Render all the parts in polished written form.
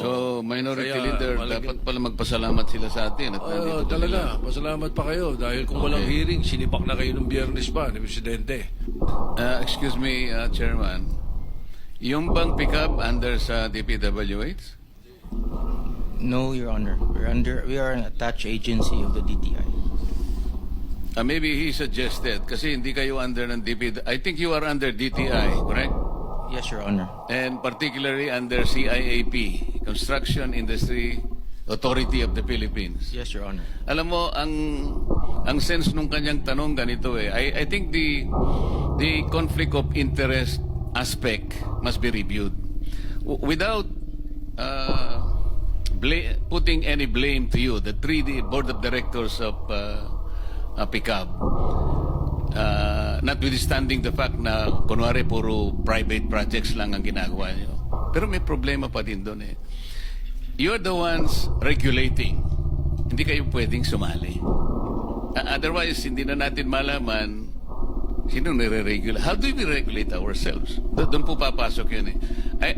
So, minority Kaya, leader, dapat pala magpasalamat sila sa atin at nandito pa talaga, sila. pasalamat pa kayo dahil kung walang Okay. hearing, sinipak na kayo ng Biyernes pa ni Presidente. Excuse me, Chairman. Yung bang pick-up under sa DPWH? No, Your Honor. We are an attached agency of the DTI. Maybe he suggested, kasi hindi kayo under ng DPWH. I think you are under DTI, correct? Yes, Your Honor. And particularly under CIAP, Construction Industry Authority of the Philippines. Yes, Your Honor. Alam mo, ang sense nung kanyang tanong ganito eh. I think the conflict of interest aspect must be reviewed. Without putting any blame to you, the 3D Board of Directors of PICAB, notwithstanding the fact na kunwari puro private projects lang ang ginagawa nyo. Pero may problema pa din doon eh. You're the ones regulating. Hindi kayo pwedeng sumali. Otherwise, hindi na natin malaman sino nire-regulate. How do we regulate ourselves? Doon po papasok yun eh.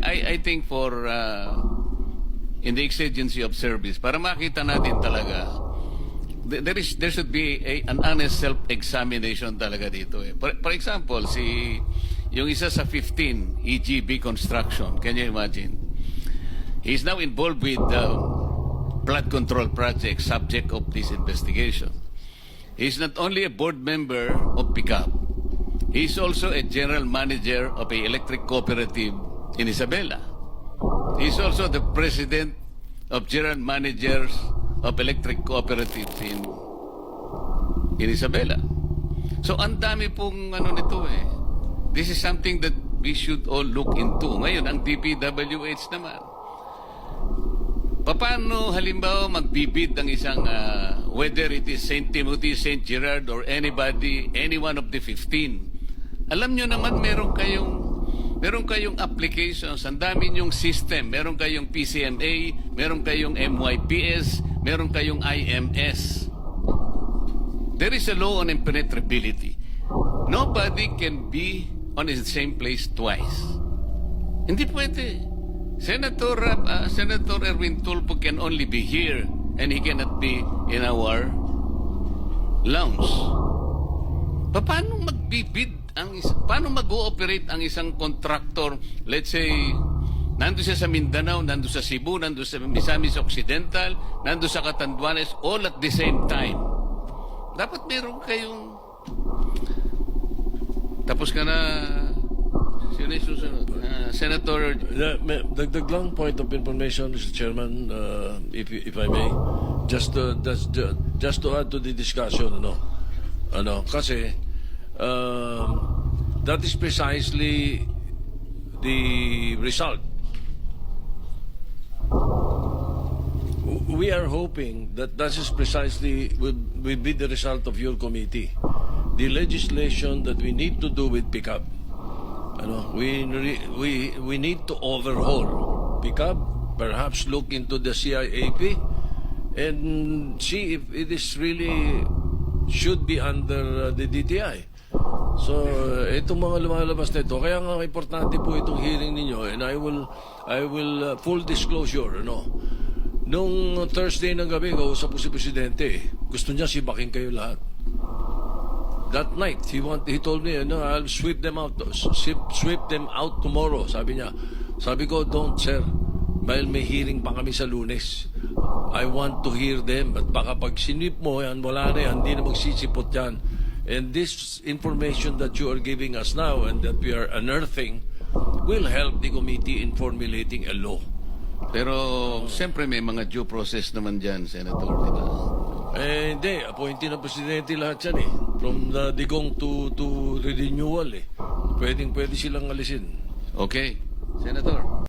I think for in the exigency of service, para makita natin talaga, there should be an honest self-examination talaga dito eh. For example, yung isa sa 15, EGB Construction, can you imagine? He's now involved with flood control project subject of this investigation. He's not only a board member of PICAP, he's also a general manager of a electric cooperative in Isabela. He's also the president of general managers of electric cooperatives in Isabela. So ang dami pong ano nito eh. This is something that we should all look into. Ngayon, ang DPWH naman. Paano halimbawa magbibid ng isang whether it is St. Timothy, St. Gerard or anybody, any one of the 15. Alam nyo naman meron kayong applications, ang dami nyong system, meron kayong PCMA, meron kayong MYPS, meron kayong IMS. There is a law on impenetrability. Nobody can be on the same place twice. Hindi pwede. Senator Erwin Tulfo can only be here and he cannot be in our lounge. Paano magbibid paano mag-ooperate ang isang contractor, let's say, nando siya sa Mindanao, nando sa Cebu, nando sa Misamis Occidental, nando sa Catanduanes, all at the same time. Dapat meron kayong... Tapos ka na... Sino yung susunod? Senator... Dagdag lang point of information, Mr. Chairman, if I may, just to add to the discussion, kasi that is precisely the result. We are hoping that is precisely will be the result of your committee. The legislation that we need to do with PICAB. We need to overhaul PICAB, perhaps look into the CIAP, and see if it is really should be under the DTI. So, itong mga lumalabas na ito, kaya nga importante po itong hearing ninyo, and I will full disclosure, Nung Thursday ng gabi, kausap po si Presidente, gusto niya sibakin kayo lahat. That night, he told me, I'll sweep them out tomorrow, sabi niya. Sabi ko, don't, sir, dahil may hearing pa kami sa Lunes. I want to hear them, but baka pag sinip mo yan, wala na yan, hindi na magsisipot yan. And this information that you are giving us now and that we are unearthing will help the committee in formulating a law. Pero, siyempre may mga due process naman dyan, Senator, di ba? Hindi. Appointee ng Presidente lahat yan eh. From the digong to renewal eh. Pwede silang alisin. Okay. Senator.